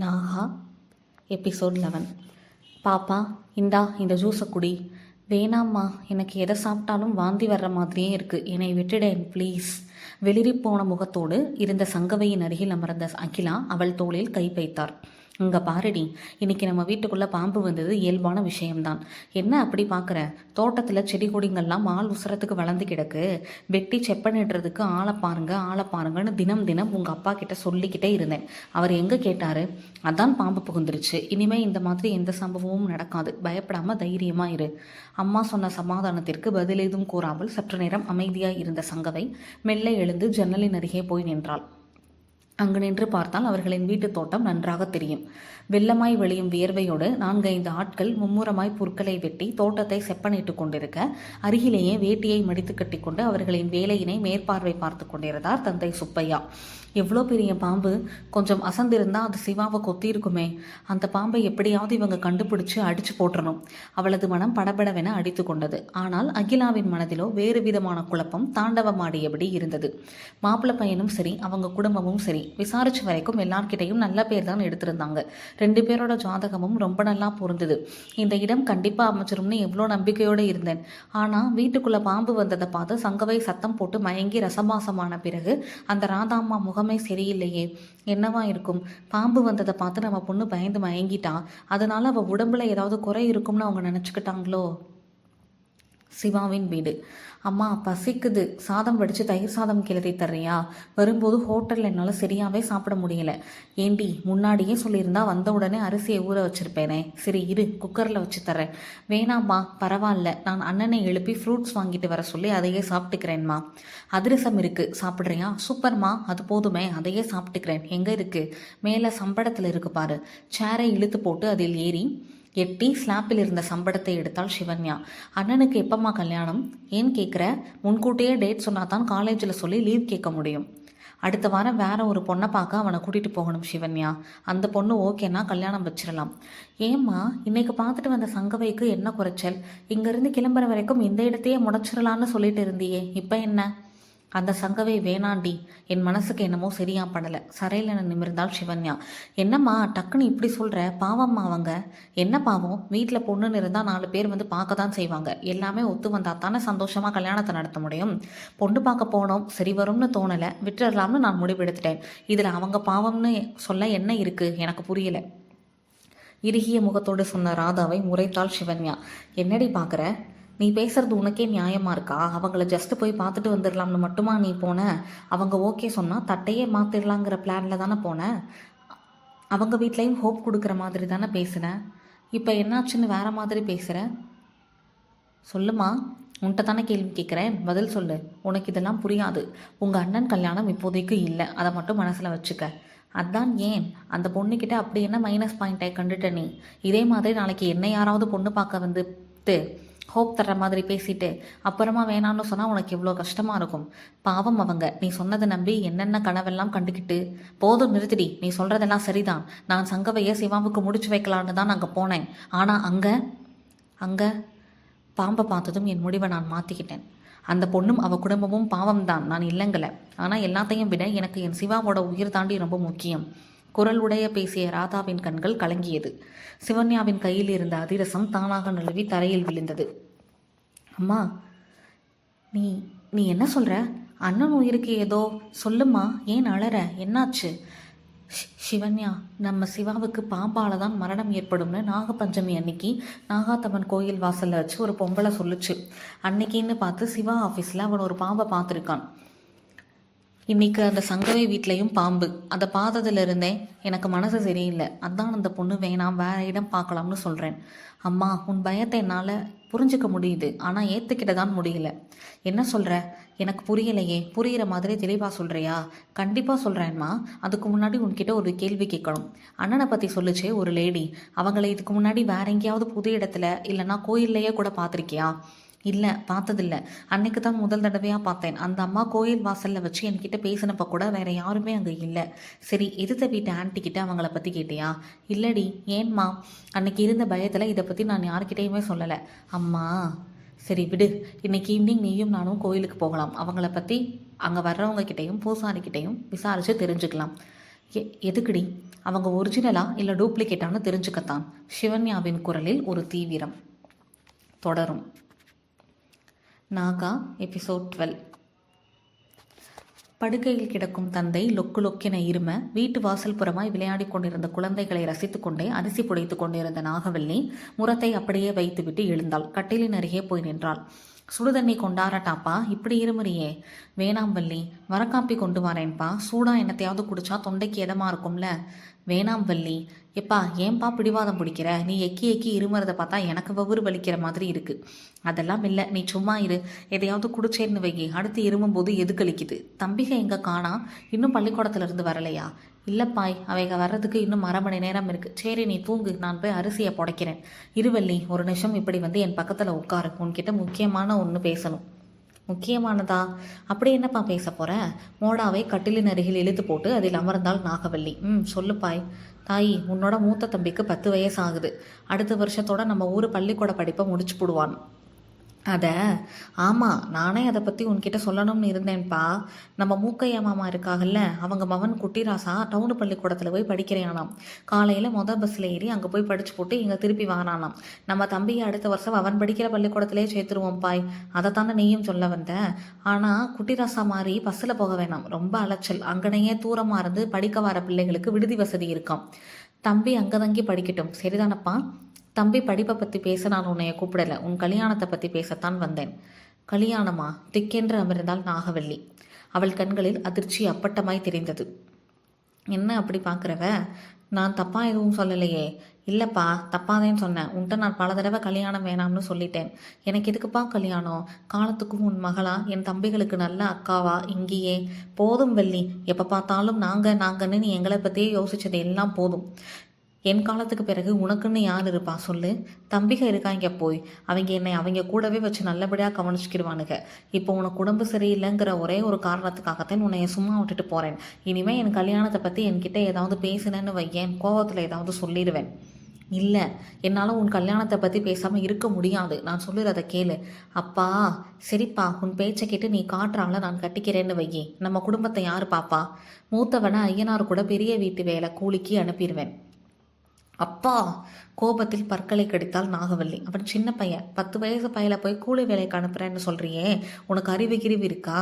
Naga episode 11. பாப்பா, இந்தா இந்த ஜூஸை குடி. வேணாம்மா, எனக்கு எதை சாப்பிட்டாலும் வாந்தி வர்ற மாதிரியே இருக்குது, என்னை விட்டுடேன் ப்ளீஸ். வெளிரி போன முகத்தோடு இருந்த சங்கவையின் அருகில் அமர்ந்த அகிலா அவள் தோளில் கை வைத்தார். இங்கே பாருடி, இன்னைக்கு நம்ம வீட்டுக்குள்ளே பாம்பு வந்தது இயல்பான விஷயம்தான். என்ன அப்படி பார்க்குற? தோட்டத்தில் செடி கொடிங்கள்லாம் ஆள் உசரத்துக்கு வளர்ந்து கிடக்கு. வெட்டி செப்பனிடுறதுக்கு ஆளை பாருங்கன்னு தினம் தினம் உங்கள் அப்பா கிட்ட சொல்லிக்கிட்டே இருந்தேன். அவர் எங்கே கேட்டார்? அதான் பாம்பு புகுந்துருச்சு. இனிமேல் இந்த மாதிரி எந்த சம்பவமும் நடக்காது, பயப்படாமல் தைரியமாக இரு. அம்மா சொன்ன சமாதானத்திற்கு பதில் எதுவும் கூறாமல் சற்று நேரம் அமைதியாக இருந்த சங்கவை மெல்ல எழுந்து ஜன்னலின் அருகே போய் நின்றாள். அங்கு நின்று பார்த்தால் அவர்களின் வீட்டு தோட்டம் நன்றாக தெரியும். வெள்ளமாய் வெளியும் வியர்வையோடு 4-5 ஆட்கள் மும்முரமாய் புற்களை வெட்டி தோட்டத்தை செப்பனிட்டு கொண்டிருக்க, அருகிலேயே வேட்டியை மடித்து கட்டி கொண்டு அவர்களின் வேலையினை மேற்பார்வை பார்த்து கொண்டிருந்தார் தந்தை சுப்பையா. எவ்வளோ பெரிய பாம்பு! கொஞ்சம் அசந்திருந்தா அது சிவாவை கொத்தியிருக்குமே. அந்த பாம்பை எப்படியாவது இவங்க கண்டுபிடிச்சு அடிச்சு போட்டுறணும். அவளது மனம் படபடவென அடித்து கொண்டது. ஆனால் அகிலாவின் மனதிலோ வேறு விதமான குழப்பம் தாண்டவமாடியபடி இருந்தது. மாப்பிள்ளை பையனும் சரி, அவங்க குடும்பமும் சரி, விசாரிச்ச வரைக்கும் எல்லார்கிட்டையும் நல்ல பேர் தான் எடுத்திருந்தாங்க. 2 பேரோட ஜாதகமும் ரொம்ப நல்லா பொருந்தது. இந்த இடம் கண்டிப்பாக அமைச்சிரும்னு எவ்வளோ நம்பிக்கையோடு இருந்தேன். ஆனால் வீட்டுக்குள்ளே பாம்பு வந்ததை பார்த்து சங்கவை சத்தம் போட்டு மயங்கி ரசமாசமான பிறகு அந்த ராதாம்மா முகமே சரியில்லையே. என்னவா இருக்கும்? பாம்பு வந்ததை பார்த்து நம்ம பொண்ணு பயந்து மயங்கிட்டா, அதனால அவள் உடம்புல ஏதாவது குறை இருக்கும்னு அவங்க நினச்சிக்கிட்டாங்களோ? சிவாவின் வீடு. அம்மா, பசிக்குது, சாதம் வடித்து தயிர் சாதம் கிளறி தர்றியா? வரும்போது ஹோட்டலில் என்னால் சரியாகவே சாப்பிட முடியல. ஏண்டி, முன்னாடியே சொல்லியிருந்தா வந்த உடனே அரிசியை ஊற வச்சுருப்பேனே. சரி இரு, குக்கரில் வச்சு தர்றேன். வேணாம்மா, பரவாயில்ல, நான் அண்ணனை எழுப்பி ஃப்ரூட்ஸ் வாங்கிட்டு வர சொல்லி அதையே சாப்பிட்டுக்கிறேன்மா. அதிரசம் இருக்குது, சாப்பிட்றியா? சூப்பர்மா, அது போதுமே, அதையே சாப்பிட்டுக்கிறேன். எங்கே இருக்குது? மேலே சம்படத்தில் இருக்கு பாரு. சேரை இழுத்து போட்டு அதில் ஏறி எட்டி ஸ்லாப்பில் இருந்த சம்படத்தை எடுத்தாள் சிவன்யா. அண்ணனுக்கு எப்பம்மா கல்யாணம்? ஏன் கேட்குற? முன்கூட்டியே டேட் சொன்னால் தான் காலேஜில் சொல்லி லீவ் கேட்க முடியும். அடுத்த வாரம் வேற ஒரு பொண்ணை பார்க்க அவனை கூட்டிகிட்டு போகணும் சிவன்யா. அந்த பொண்ணு ஓகேனா கல்யாணம் வச்சிடலாம். ஏம்மா, இன்னைக்கு பார்த்துட்டு வந்த சங்கவைக்கு என்ன குறைச்சல்? இங்கேருந்து கிளம்புற வரைக்கும் இந்த இடத்தையே முடச்சிடலான்னு சொல்லிட்டு இருந்தியே, இப்போ என்ன? அந்த சங்கவை வேணாண்டி. என் மனசுக்கு என்னமோ சரியா படலை. சரையில் நிமிர்ந்தாள் சிவன்யா. என்னம்மா டக்குன்னு இப்படி சொல்கிற? பாவம்மா அவங்க. என்ன பாவம்? வீட்டில் பொண்ணுன்னு இருந்தால் 4 பேர் வந்து பார்க்க தான் செய்வாங்க. எல்லாமே ஒத்து வந்தால் தானே சந்தோஷமாக கல்யாணத்தை நடத்த முடியும். பொண்ணு பார்க்க போனோம், சரி வரும்னு தோணலை, விட்டுடலாம்னு நான் முடிவெடுத்துட்டேன். இதில் அவங்க பாவம்னு சொல்ல என்ன இருக்குது? எனக்கு புரியலை. இறுகிய முகத்தோடு சொன்ன ராதாவை முறைத்தாள் சிவன்யா. என்னடி பார்க்குற? நீ பேசுறது உனக்கே நியாயமாக இருக்கா? அவங்கள ஜஸ்ட்டு போய் பார்த்துட்டு வந்துடலாம்னு மட்டுமா நீ போன? அவங்க ஓகே சொன்னால் தட்டையே மாற்றிடலாங்கிற பிளானில் தானே போனேன். அவங்க வீட்லேயும் ஹோப் கொடுக்குற மாதிரி தானே பேசுகிறேன். இப்போ என்னாச்சுன்னு வேறு மாதிரி பேசுகிற? சொல்லுமா, உன்கிட்ட தானே கேள்வி கேட்குறேன், பதில் சொல்லு. உனக்கு இதெல்லாம் புரியாது. உங்கள் அண்ணன் கல்யாணம் இப்போதைக்கு இல்லை, அதை மட்டும் மனசில் வச்சுக்க. அதான் ஏன்? அந்த பொண்ணுக்கிட்ட அப்படி என்ன மைனஸ் பாயிண்ட்டை கண்டுட்ட நீ? இதே மாதிரி நாளைக்கு என்ன யாராவது பொண்ணு பார்க்க வந்து ஹோப் தர்ற மாதிரி பேசிட்டு அப்புறமா வேணான்னு சொன்னால் உனக்கு எவ்வளோ கஷ்டமாக இருக்கும். பாவம் அவங்க. நீ சொன்னதை நம்பி என்னென்ன கனவெல்லாம் கண்டுக்கிட்டு. போதும் நிறுத்திடி, நீ சொல்கிறதெல்லாம் சரிதான். நான் சங்கவையை சிவாவுக்கு முடிச்சு வைக்கலான்னு தான் அங்கே போனேன். ஆனால் அங்கே பாம்பை பார்த்ததும் என் முடிவை நான் மாற்றிக்கிட்டேன். அந்த பொண்ணும் அவள் குடும்பமும் பாவம்தான், நான் இல்லைங்கலை. ஆனால் எல்லாத்தையும் விட எனக்கு என் சிவாவோட உயிர் தாண்டி ரொம்ப முக்கியம். குரல் உடைய பேசிய ராதாவின் கண்கள் கலங்கியது. சிவன்யாவின் கையில் இருந்த அதிரசம் தானாக நழுவி தரையில் விழுந்தது. அம்மா, நீ என்ன சொல்கிற? அண்ணன் உயிருக்கு ஏதோ சொல்லுமா, ஏன் அழற? என்னாச்சு? சிவன்யா, நம்ம சிவாவுக்கு பாம்பால தான் மரணம் ஏற்படும்னு நாகப்பஞ்சமி அன்னைக்கு நாகாத்தம்மன் கோயில் வாசலில் வச்சு ஒரு பொம்பளை சொல்லுச்சு. அன்னைக்குன்னு பார்த்து சிவா ஆஃபீஸில் அவன் ஒரு பாம்பை பார்த்துருக்கான். இன்றைக்கி அந்த சங்கவை வீட்லேயும் பாம்பு. அதை பார்த்ததுலேருந்தே எனக்கு மனசு சரியில்லை. அதான் அந்த பொண்ணு வேணாம், வேற இடம் பார்க்கலாம்னு சொல்கிறேன். அம்மா, உன் பயத்தை என்னால் புரிஞ்சிக்க முடியுது, ஆனால் ஏற்றுக்கிட்ட தான் முடியல. என்ன சொல்கிற? எனக்கு புரியலையே. புரிகிற மாதிரி தெளிவாக சொல்கிறியா? கண்டிப்பாக சொல்கிறேன்மா. அதுக்கு முன்னாடி உன்கிட்ட ஒரு கேள்வி கேட்கணும். அண்ணனை பற்றி சொல்லிச்சே ஒரு லேடி, அவங்கள இதுக்கு முன்னாடி வேற எங்கேயாவது புது இடத்துல இல்லைன்னா கோயில்லையே கூட பார்த்துருக்கியா? இல்லை, பார்த்ததில்லை. அன்னைக்கு தான் முதல் தடவையாக பார்த்தேன். அந்த அம்மா கோயில் வாசலில் வச்சு என்கிட்ட பேசினப்போ கூட வேற யாருமே அங்கே இல்லை. சரி, எதிர்த்த வீட்டு ஆன்ட்டிக்கிட்ட அவங்கள பற்றி கேட்டியா? இல்லடி. ஏன்மா? அன்னைக்கு இருந்த பயத்தில் இதை பற்றி நான் யார்கிட்டையுமே சொல்லலை. அம்மா, சரி விடு. இன்னைக்கு ஈவினிங் நீயும் நானும் கோயிலுக்கு போகலாம். அவங்கள பற்றி அங்கே வர்றவங்கக்கிட்டையும் பூசாரிக்கிட்டையும் விசாரித்து தெரிஞ்சுக்கலாம். எதுக்குடி? அவங்க ஒரிஜினலா இல்லை டூப்ளிகேட்டான்னு தெரிஞ்சுக்கத்தான். சிவன்யாவின் குரலில் ஒரு தீவிரம். தொடரும். நாகா எபிசோட் 12. படுக்கையில் கிடக்கும் தந்தை லொக்கு லொக்கென இரும வீட்டு வாசல் புறமாய் விளையாடி கொண்டிருந்த குழந்தைகளை ரசித்து கொண்டே அரிசி புடைத்து கொண்டிருந்த நாகவல்லி முரத்தை அப்படியே வைத்துவிட்டு எழுந்தாள். கட்டிலின் அருகே போய் நின்றாள். சுடுதண்ணி கொண்டாரட்டாப்பா, இப்படி இருமுறியே. வேணாம் வள்ளி, வரக்காப்பி கொண்டு வரேன்ப்பா. சூடா என்னத்தையாவது குடிச்சா தொண்டைக்கு எதமா இருக்கும்ல. வேணாம் வள்ளி. எப்பா ஏன்பா பிடிவாதம் பிடிக்கிற? நீ எக்கி எக்கி இருமுறதை பார்த்தா எனக்கு வவுறு வலிக்கிற மாதிரி இருக்கு. அதெல்லாம் இல்லை, நீ சும்மா இரு. எதையாவது குடிச்சேன்னு வைகி, அடுத்து இருமும்போது எது கழிக்குது. தம்பிகை எங்க காணா? இன்னும் பள்ளிக்கூடத்துல இருந்து வரலையா? இல்லைப்பாய், அவைக வர்றதுக்கு இன்னும் 1/2 மணி நேரம் இருக்கு. சரி நீ தூங்கு, நான் போய் அரிசியை புடைக்கிறேன். இருவள்ளி, ஒரு நிமிஷம் இப்படி வந்து என் பக்கத்தில் உட்காரு. உன்கிட்ட முக்கியமான ஒன்று பேசணும். முக்கியமானதா? அப்படி என்னப்பா பேச போற? மோடாவை கட்டிலின் அருகில் இழுத்து போட்டு அதில் அமர்ந்தாள் நாகவல்லி. சொல்லுப்பாய். தாயி, உன்னோட மூத்த தம்பிக்கு 10 வயசு ஆகுது. அடுத்த வருஷத்தோட நம்ம ஊர் பள்ளிக்கூட படிப்பை முடிச்சு போடுவான். ஆமாம், நானே அதை பற்றி உன்கிட்ட சொல்லணும்னு இருந்தேன்ப்பா. நம்ம மூக்கையா மாமா இருக்காகல்ல, அவங்க மகன் குட்டிராசா டவுனு பள்ளிக்கூடத்தில் போய் படிக்கிறேனாம். காலையில் பஸ்ஸில் ஏறி அங்கே போய் படிச்சு போட்டு இங்கே திருப்பி வானானாம். நம்ம தம்பியை அடுத்த வருஷம் அவன் படிக்கிற பள்ளிக்கூடத்திலே சேர்த்துருவோம் பாய். அதைத்தானே நீயும் சொல்ல வந்த. ஆனால் குட்டிராசா மாதிரி பஸ்ஸில் போக வேணாம், ரொம்ப அலைச்சல். அங்கனையே தூரமாக இருந்து படிக்க வர பிள்ளைகளுக்கு விடுதி வசதி இருக்காம். தம்பி அங்கே தங்கி படிக்கட்டும், சரிதானப்பா? தம்பி படிப்பை பற்றி பேச நான் உன்னைய கூப்பிடலை, உன் கல்யாணத்தை பற்றி பேசத்தான் வந்தேன். கல்யாணமா? திக்கென்று அமர்ந்தாள் நாகவல்லி. அவள் கண்களில் அதிர்ச்சி அப்பட்டமாய் தெரிந்தது. என்ன அப்படி பார்க்குறவ? நான் தப்பாக எதுவும் சொல்லலையே. இல்லைப்பா, தப்பாதேன்னு சொன்னேன். உன்ட்ட நான் பல தடவை கல்யாணம் வேணாம்னு சொல்லிட்டேன். எனக்கு எதுக்குப்பா கல்யாணம்? காலத்துக்கும் உன் மகளா, என் தம்பிகளுக்கு நல்ல அக்காவா இங்கேயே போதும் வள்ளி. எப்போ பார்த்தாலும் நாங்கன்னு நீ எங்களை பற்றியே யோசிச்சது எல்லாம் போதும். என் காலத்துக்கு பிறகு உனக்குன்னு யார் இருப்பா சொல்லு? தம்பிக இருக்காங்க போய். அவங்க என்னை அவங்க கூடவே வச்சு நல்லபடியாக கவனிச்சுக்கிடுவானுங்க. இப்போ உனக்கு உடம்பு சரியில்லைங்கிற ஒரே ஒரு காரணத்துக்காகத்தான் உன்னைய சும்மா விட்டுட்டு போகிறேன். இனிமேல் என் கல்யாணத்தை பற்றி என்கிட்ட ஏதாவது பேசுனேன்னு வையேன், கோவத்தில் ஏதாவது சொல்லிடுவேன். இல்லை, என்னால் உன் கல்யாணத்தை பற்றி பேசாமல் இருக்க முடியாது. நான் சொல்லுறதை கேளு. அப்பா, சரிப்பா, உன் பேச்சை கேட்டு நீ காட்டுறாங்கள நான் கட்டிக்கிறேன்னு வையே. நம்ம குடும்பத்தை யார் பாப்பா? மூத்தவனை ஐயனார் கூட பெரிய வீட்டு வேலை கூலிக்கு அனுப்பிடுவேன். அப்பா, கோபத்தில் பற்களை கடித்தாள் நாகவல்லி. அவன் சின்ன பையன், 10 வயசு பையலை போய் கூலி வேலைக்கு அனுப்புறேன்னு சொல்றியே, உனக்கு அறிவு கிரிவு இருக்கா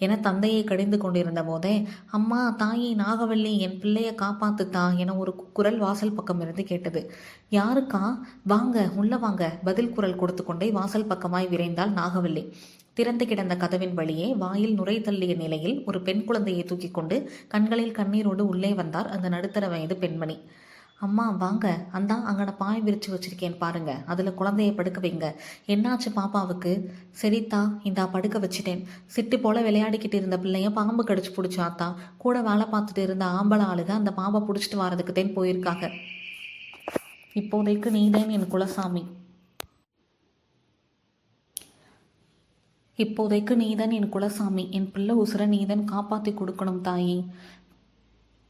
என தந்தையை கடிந்து கொண்டிருந்த போதே, அம்மா தாயி நாகவல்லி, என் பிள்ளைய காப்பாத்துத்தா என ஒரு குரல் வாசல் பக்கம் இருந்து கேட்டது. யாருக்கா? வாங்க உள்ள வாங்க, பதில் குரல் கொடுத்து கொண்டே வாசல் பக்கமாய் விரைந்தாள் நாகவல்லி. திறந்து கிடந்த கதவின் வழியே வாயில் நுரை தள்ளிய நிலையில் ஒரு பெண் குழந்தையை தூக்கி கொண்டு கண்களில் கண்ணீரோடு உள்ளே வந்தார் அந்த நடுத்தர வயது பெண்மணி. அம்மா வாங்க, அந்தா அங்கன பாய் விரிச்சு வச்சிருக்கேன் பாருங்க, அதில் குழந்தைய படுக்க வைங்க. என்னாச்சு பாப்பாவுக்கு? சரித்தா, இந்தா படுக்க வச்சிட்டேன். சிட்டு போல விளையாடிக்கிட்டு இருந்த பிள்ளைய பாம்பு கடிச்சு பிடிச்சாத்தா. கூட வேலை பார்த்துட்டு இருந்த ஆம்பளை ஆளுக அந்த பாம்பை பிடிச்சிட்டு வரதுக்கு தான் போயிருக்காங்க. இப்போதைக்கு நீதான் என் குலசாமி. என் பிள்ளை உசுர நீதான் காப்பாற்றி கொடுக்கணும் தாயி.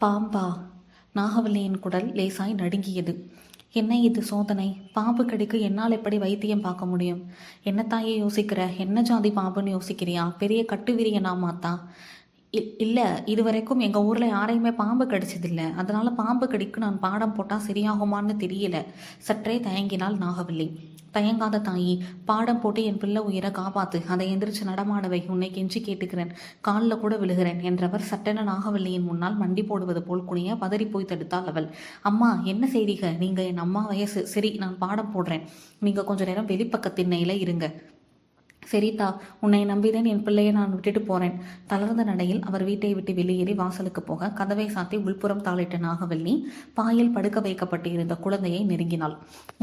பாம்பா? நாகவல்லியின் குடல் லேசாய் நடுங்கியது. என்ன இது சோதனை? பாம்பு கடிக்கு என்னால் எப்படி வைத்தியம் பார்க்க முடியும்? என்ன தாயே யோசிக்கிற? என்ன ஜாதி பாம்புன்னு யோசிக்கிறியா? பெரிய கட்டுவிரியனா மாத்தா? இல்லை, இதுவரைக்கும் எங்கள் ஊரில் யாரையுமே பாம்பு கடிச்சதில்லை. அதனால் பாம்பு கடிக்கு நான் பாடம் போட்டால் சரியாகுமான்னு தெரியல. சற்றே தயங்கினாள் நாகவல்லி. தயங்காத தாயி, பாடம் போட்டு என் பிள்ளை உயிரை காப்பாத்து. அதை எந்திரிச்சு நடமாடவை. உன்னை கெஞ்சி கேட்டுக்கிறேன், காலில் கூட விழுகிறேன் என்றவர் சட்டென நாகவல்லியின் முன்னால் மண்டி போடுவது போல் குனிய பதறி போய் தடுத்தாள் அவள். அம்மா, என்ன செய்றீங்க? நீங்கள் என் அம்மா வயசு. சரி, நான் பாடம் போடுறேன். நீங்கள் கொஞ்ச நேரம் வெளிப்பக்கத்தின் நிலையில இருங்க. சரிதா, உன்னை நம்பிதான் என் பிள்ளையை நான் விட்டுட்டு போறேன். தளர்ந்த நடையில் அவர் வீட்டை விட்டு வெளியேறி வாசலுக்கு போக கதவை சாத்தி உள்புறம் தாளிட்ட நாகவல்லி பாயில் படுக்க வைக்கப்பட்டு இருந்த குழந்தையை நெருங்கினாள்.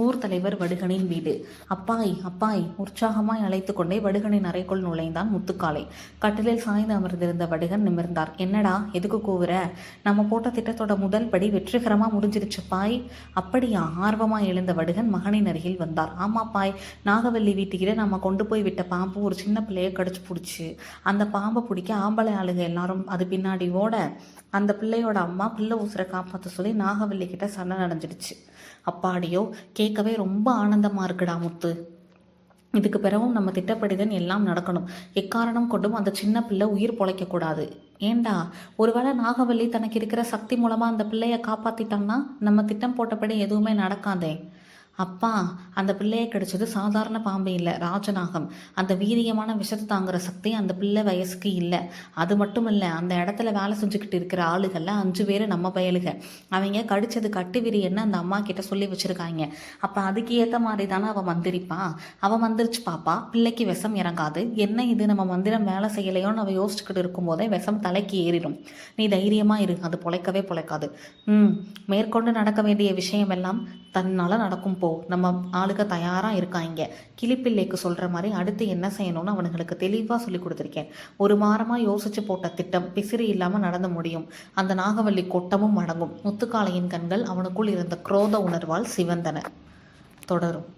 ஊர் தலைவர் வடுகனின் வீடு. அப்பாய் அப்பாய் உற்சாகமாய் அழைத்து கொண்டே வடுகனின் அறைக்குள் நுழைந்தான் முத்துக்காலை. கட்டிலில் சாய்ந்து அமர்ந்திருந்த வடுகன் நிமிர்ந்தார். என்னடா, எதுக்கு கூவுற? நம்ம போட்ட திட்டத்தோட முதல் படி வெற்றிகரமா முடிஞ்சிருச்சு பாய். அப்படியா? ஆர்வமாய் எழுந்த வடுகன் மகனின் அருகில் வந்தார். ஆமா பாய், நாகவல்லி வீட்டுக்கிட்ட நம்ம கொண்டு போய் விட்ட பாம்பு ஒரு சின்ன பிள்ளைய கடிச்சு பிடிச்சி. அந்த பாம்பை பிடிக்க ஆம்பளை ஆளுக எல்லாரும் அது பின்னாடி ஓட அந்த பிள்ளையோட அம்மா பிள்ளை உசுரை காப்பாற்ற சொல்லி நாகவல்லி கிட்ட சண்டை நடந்துடுச்சு. அப்பாடியோ, கேட்கவே ரொம்ப ஆனந்தமா இருக்குடா முத்து. இதுக்கு பிறகும் நம்ம திட்டப்படிதான் எல்லாம் நடக்கணும். எக்காரணம் கொண்டும் அந்த சின்ன பிள்ளை உயிர் பொழைக்க கூடாது. ஏண்டா, ஒருவேளை நாகவல்லி தனக்கு இருக்கிற சக்தி மூலமாக அந்த பிள்ளைய காப்பாற்றிட்டாங்கன்னா நம்ம திட்டம் போட்டபடி எதுவுமே நடக்காதே. அப்பா, அந்த பிள்ளைய கிடைச்சது சாதாரண பாம்பு இல்லை, ராஜநாகம். அந்த வீரியமான விஷத்தை தாங்குற சக்தி அந்த பிள்ளை வயசுக்கு இல்லை. அது மட்டும் இல்லை, அந்த இடத்துல வேலை செஞ்சுக்கிட்டு இருக்கிற ஆளுகளில் 5 பேர் நம்ம பயலுக. அவங்க கடிச்சது கட்டு விரியன்னு அந்த அம்மா கிட்ட சொல்லி வச்சுருக்காங்க. அப்போ அதுக்கு ஏற்ற மாதிரி தானே அவள் மந்திரிப்பா. அவள் மந்திரிச்சு பாப்பா, பிள்ளைக்கு விஷம் இறங்காது. என்ன இது நம்ம மந்திரம் வேலை செய்யலையோன்னு அவள் யோசிச்சுக்கிட்டு இருக்கும்போதே விஷம் தலைக்கு ஏறிடும். நீ தைரியமாக இரு, அது பொழைக்கவே பொழைக்காது. மேற்கொண்டு நடக்க வேண்டிய விஷயம் எல்லாம் தன்னால் நடக்கும். போ, நம்ம ஆளுக தயாராக இருக்காங்க. கிளிப்பிள்ளைக்கு சொல்கிற மாதிரி அடுத்து என்ன செய்யணும்னு அவனுங்களுக்கு தெளிவாக சொல்லி கொடுத்துருக்கேன். ஒரு வாரமாக யோசித்து போட்ட திட்டம் பிசிறி இல்லாமல் நடந்து முடியும். அந்த நாகவல்லி கொட்டமும் அடங்கும். முத்துக்காளையின் கண்கள் அவனுக்குள் இருந்த குரோத உணர்வால் சிவந்தன. தொடரும்.